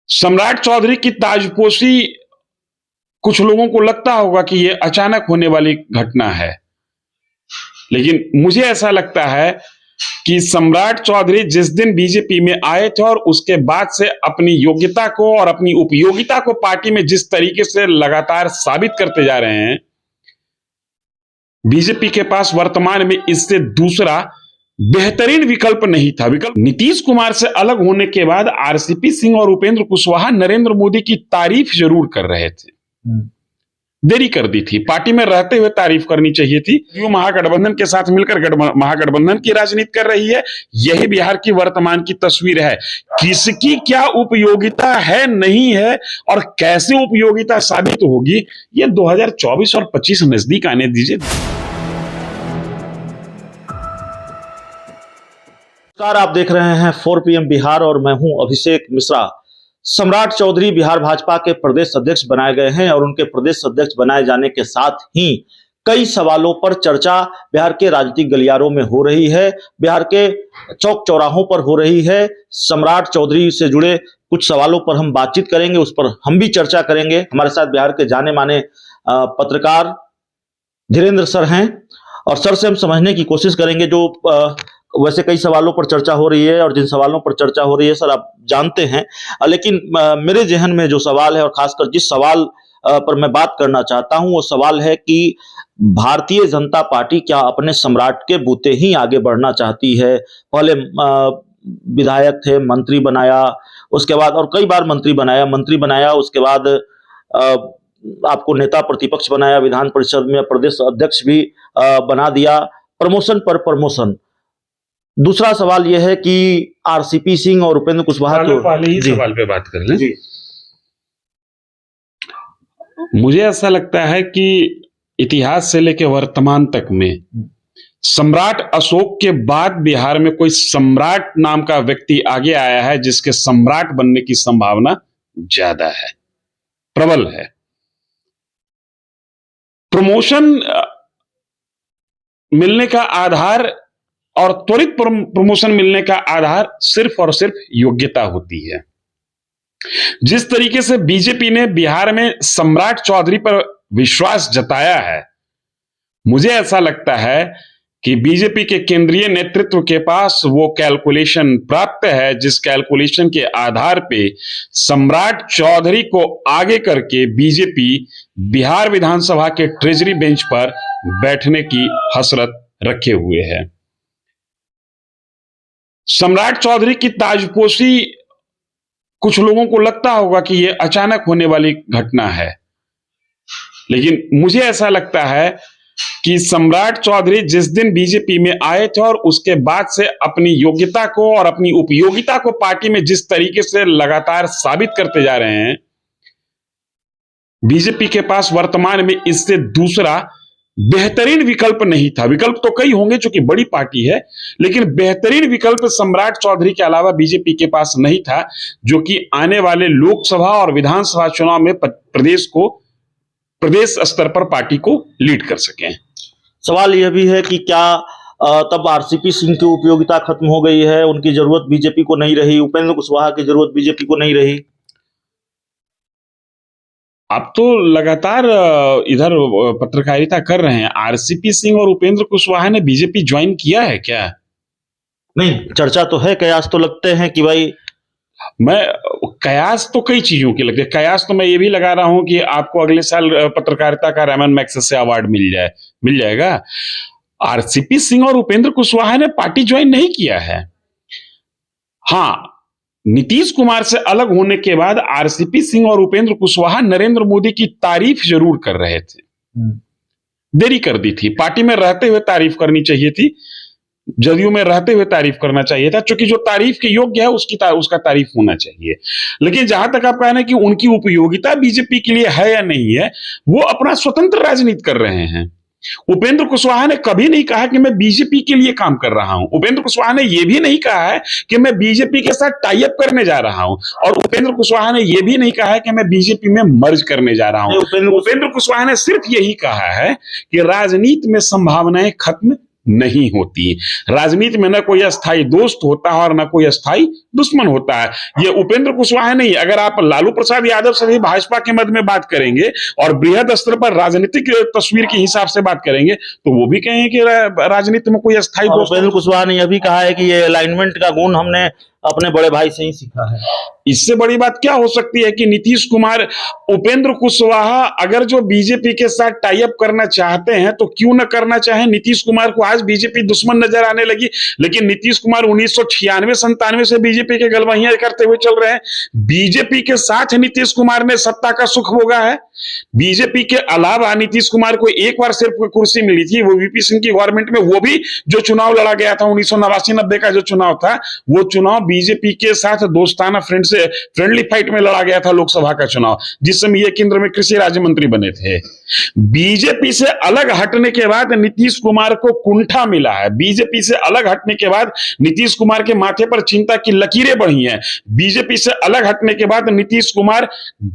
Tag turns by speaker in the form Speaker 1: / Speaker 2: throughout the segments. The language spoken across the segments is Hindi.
Speaker 1: सम्राट चौधरी की ताजपोशी कुछ लोगों को लगता होगा कि यह अचानक होने वाली घटना है, लेकिन मुझे ऐसा लगता है कि सम्राट चौधरी जिस दिन बीजेपी में आए थे और उसके बाद से अपनी योग्यता को और अपनी उपयोगिता को पार्टी में जिस तरीके से लगातार साबित करते जा रहे हैं, बीजेपी के पास वर्तमान में इससे दूसरा बेहतरीन विकल्प नहीं था। विकल्प नीतीश कुमार से अलग होने के बाद आरसीपी सिंह और उपेंद्र कुशवाहा नरेंद्र मोदी की तारीफ जरूर कर रहे थे, देरी कर दी थी। पार्टी में रहते हुए तारीफ करनी चाहिए थी। जो महागठबंधन के साथ मिलकर महागठबंधन की राजनीति कर रही है, यही बिहार की वर्तमान की तस्वीर है। किसकी क्या उपयोगिता है, नहीं है, और कैसे उपयोगिता साबित होगी, ये 2024 और 25 नजदीक आने दीजिए।
Speaker 2: नमस्कार, आप देख रहे हैं 4 PM बिहार और मैं हूं अभिषेक मिश्रा। सम्राट चौधरी बिहार भाजपा के प्रदेश अध्यक्ष बनाए गए हैं और उनके प्रदेश अध्यक्ष बनाए जाने के साथ ही कई सवालों पर चर्चा बिहार के राजनीतिक गलियारों में हो रही है, बिहार के चौक चौराहों पर हो रही है। सम्राट चौधरी से जुड़े कुछ सवालों पर हम बातचीत करेंगे, उस पर हम भी चर्चा करेंगे। हमारे साथ बिहार के जाने माने पत्रकार धीरेन्द्र सर हैं और सर से हम समझने की कोशिश करेंगे जो वैसे कई सवालों पर चर्चा हो रही है और जिन सवालों पर चर्चा हो रही है सर आप जानते हैं, लेकिन मेरे जहन में जो सवाल है और खासकर जिस सवाल पर मैं बात करना चाहता हूं वो सवाल है कि भारतीय जनता पार्टी क्या अपने सम्राट के बूते ही आगे बढ़ना चाहती है? पहले विधायक थे, मंत्री बनाया, उसके बाद और कई बार मंत्री बनाया, उसके बाद आपको नेता प्रतिपक्ष बनाया, विधान परिषद में प्रदेश अध्यक्ष भी बना दिया, प्रमोशन पर प्रमोशन। दूसरा सवाल यह है कि आरसीपी सिंह और उपेंद्र कुशवाहा
Speaker 1: पहले ही सवाल पे बात कर लें। मुझे ऐसा लगता है कि इतिहास से लेकर वर्तमान तक में सम्राट अशोक के बाद बिहार में कोई सम्राट नाम का व्यक्ति आगे आया है जिसके सम्राट बनने की संभावना ज्यादा है, प्रबल है। प्रमोशन मिलने का आधार और त्वरित प्रमोशन मिलने का आधार सिर्फ और सिर्फ योग्यता होती है। जिस तरीके से बीजेपी ने बिहार में सम्राट चौधरी पर विश्वास जताया है, मुझे ऐसा लगता है कि बीजेपी के केंद्रीय नेतृत्व के पास वो कैलकुलेशन प्राप्त है जिस कैलकुलेशन के आधार पे सम्राट चौधरी को आगे करके बीजेपी बिहार विधानसभा के ट्रेजरी बेंच पर बैठने की हसरत रखे हुए है। सम्राट चौधरी की ताजपोशी कुछ लोगों को लगता होगा कि यह अचानक होने वाली घटना है, लेकिन मुझे ऐसा लगता है कि सम्राट चौधरी जिस दिन बीजेपी में आए थे और उसके बाद से अपनी योग्यता को और अपनी उपयोगिता को पार्टी में जिस तरीके से लगातार साबित करते जा रहे हैं, बीजेपी के पास वर्तमान में इससे दूसरा बेहतरीन विकल्प नहीं था। विकल्प तो कई होंगे चूंकि बड़ी पार्टी है, लेकिन बेहतरीन विकल्प सम्राट चौधरी के अलावा बीजेपी के पास नहीं था जो कि आने वाले लोकसभा और विधानसभा चुनाव में प्रदेश स्तर पर पार्टी को लीड कर सके।
Speaker 2: सवाल यह भी है कि क्या तब आरसीपी सिंह की उपयोगिता खत्म हो गई है, उनकी जरूरत बीजेपी को नहीं रही, उपेंद्र कुशवाहा की जरूरत बीजेपी को नहीं रही?
Speaker 1: आप तो लगातार इधर पत्रकारिता कर रहे हैं। आरसीपी सिंह और उपेंद्र कुशवाहा ने बीजेपी ज्वाइन किया है क्या?
Speaker 2: नहीं, चर्चा तो है, कयास तो लगते हैं कि भाई
Speaker 1: कयास तो कई चीजों के लगते हैं। कयास तो मैं ये भी लगा रहा हूं कि आपको अगले साल पत्रकारिता का रेमन मैग्सेसे से अवार्ड मिल जाएगा। आरसीपी सिंह और उपेंद्र कुशवाहा ने पार्टी ज्वाइन नहीं किया है। हाँ, नीतीश कुमार से अलग होने के बाद आरसीपी सिंह और उपेंद्र कुशवाहा नरेंद्र मोदी की तारीफ जरूर कर रहे थे, देरी कर दी थी। पार्टी में रहते हुए तारीफ करनी चाहिए थी, जदयू में रहते हुए तारीफ करना चाहिए था, क्योंकि जो तारीफ के योग्य है उसका तारीफ होना चाहिए। लेकिन जहां तक आप कहना है कि उनकी उपयोगिता बीजेपी के लिए है या नहीं है, वो अपना स्वतंत्र राजनीति कर रहे हैं। उपेंद्र कुशवाहा ने कभी नहीं कहा कि मैं बीजेपी के लिए काम कर रहा हूं। उपेंद्र कुशवाहा ने यह भी नहीं कहा है कि मैं बीजेपी के साथ टाई अप करने जा रहा हूं, और उपेंद्र कुशवाहा ने यह भी नहीं कहा है कि मैं बीजेपी में मर्ज करने जा रहा हूं। उपेंद्र कुशवाहा ने सिर्फ यही कहा है कि राजनीति में संभावनाएं खत्म नहीं होती। राजनीति में न कोई अस्थाई दोस्त होता है और न कोई अस्थाई दुश्मन होता है। ये उपेंद्र कुशवाहा नहीं, अगर आप लालू प्रसाद यादव से भी भाजपा के मद में बात करेंगे और बृहद स्तर पर राजनीतिक तस्वीर के हिसाब से बात करेंगे तो वो भी कहेंगे कि राजनीति में कोई अस्थाई दोस्त।
Speaker 2: उपेंद्र कुशवाहा ने यह भी कहा है कि ये अलाइनमेंट का गुण हमने अपने बड़े भाई से ही सीखा है।
Speaker 1: इससे बड़ी बात क्या हो सकती है कि नीतीश कुमार, उपेंद्र कुशवाहा अगर जो बीजेपी के साथ टाई अप करना चाहते हैं तो क्यों न करना चाहे। नीतीश कुमार को आज बीजेपी दुश्मन नजर आने लगी, लेकिन नीतीश कुमार 1996-97 से बीजेपी के गलवहियां करते हुए चल रहे हैं। बीजेपी के साथ नीतीश कुमार ने सत्ता का सुख भोगा है। बीजेपी के अलावा नीतीश कुमार को एक बार सिर्फ कुर्सी मिली थी, वो वीपी सिंह की गवर्नमेंट में, वो भी जो चुनाव लड़ा गया था 1989-90 का जो चुनाव था, वो चुनाव बीजेपी के साथ दोस्ताना फ्रेंडली फाइट में लड़ा गया था, लोकसभा का चुनाव, जिस समय ये केंद्र में कृषि राज्य मंत्री बने थे। बीजेपी से अलग हटने के बाद नीतीश कुमार को कुंठा मिला है। बीजेपी से अलग हटने के बाद नीतीश कुमार के माथे पर चिंता की लकीरें बढ़ी हैं। बीजेपी से अलग हटने के बाद नीतीश कुमार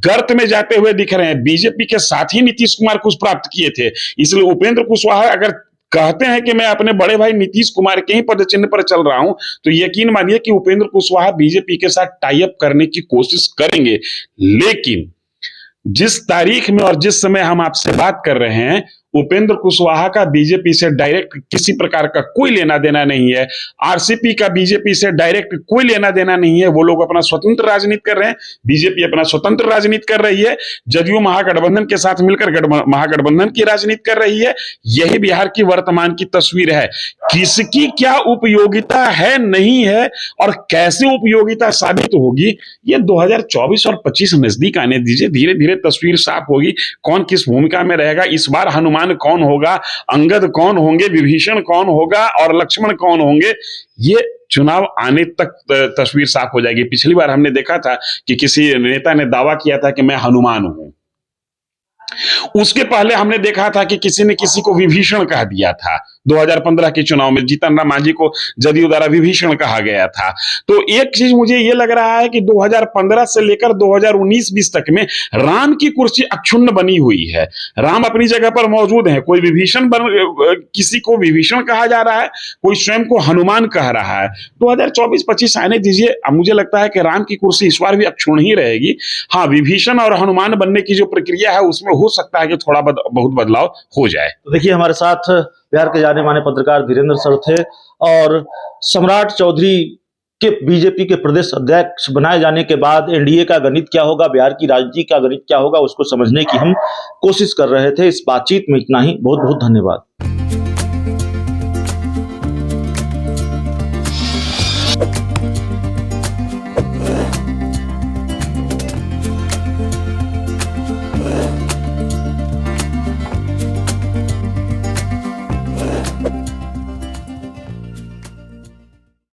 Speaker 1: गर्त में जाते हुए दिख रहे हैं। बीजेपी के साथ ही नीतीश कुमार कुछ प्राप्त किए थे, इसलिए उपेंद्र कुशवाहा अगर कहते हैं कि मैं अपने बड़े भाई नीतीश कुमार के ही पदचिन्ह पर चल रहा हूं, तो यकीन मानिए कि उपेंद्र कुशवाहा बीजेपी के साथ टाई अप करने की कोशिश करेंगे। लेकिन जिस तारीख में और जिस समय हम आपसे बात कर रहे हैं, उपेंद्र कुशवाहा का बीजेपी से डायरेक्ट किसी प्रकार का कोई लेना देना नहीं है। आरसीपी का बीजेपी से डायरेक्ट कोई लेना देना नहीं है। वो लोग अपना स्वतंत्र राजनीति कर रहे हैं, बीजेपी अपना स्वतंत्र राजनीति कर रही है, जदयू महागठबंधन के साथ मिलकर महागठबंधन की राजनीति कर रही है। यही बिहार की वर्तमान की तस्वीर है। किसकी क्या उपयोगिता है, नहीं है, और कैसे उपयोगिता साबित होगी, ये 2024 और 25 नजदीक आने दीजिए, धीरे धीरे तस्वीर साफ होगी। कौन किस भूमिका में रहेगा, इस बार हनुमान कौन होगा, अंगद कौन होंगे, विभीषण कौन होगा और लक्ष्मण कौन होंगे, ये चुनाव आने तक तस्वीर साफ हो जाएगी। पिछली बार हमने देखा था कि किसी नेता ने दावा किया था कि मैं हनुमान हूं। उसके पहले हमने देखा था कि किसी ने किसी को विभीषण कह दिया था। 2015 के चुनाव में जीतन राम मांझी को जदयू द्वारा विभीषण कहा गया था। तो एक चीज मुझे यह लग रहा है कि 2015 से लेकर 2019-20 तक में राम की कुर्सी अक्षुण्ण बनी हुई है। राम अपनी जगह पर मौजूद है। कोई विभीषण किसी को विभीषण कहा जा रहा है, कोई स्वयं को हनुमान कह रहा है। 2024-25 आने दीजिए, मुझे लगता है कि राम की कुर्सी इस बार भी अक्षुण्ण ही रहेगी। हाँ, विभीषण और हनुमान बनने की जो प्रक्रिया है उसमें हो सकता है कि थोड़ा बहुत बदलाव हो जाए।
Speaker 2: तो देखिए, हमारे साथ बिहार के जाने माने पत्रकार धीरेन्द्र सर थे, और सम्राट चौधरी के बीजेपी के प्रदेश अध्यक्ष बनाए जाने के बाद एनडीए का गणित क्या होगा, बिहार की राजनीति का गणित क्या होगा, उसको समझने की हम कोशिश कर रहे थे। इस बातचीत में इतना ही। बहुत बहुत धन्यवाद।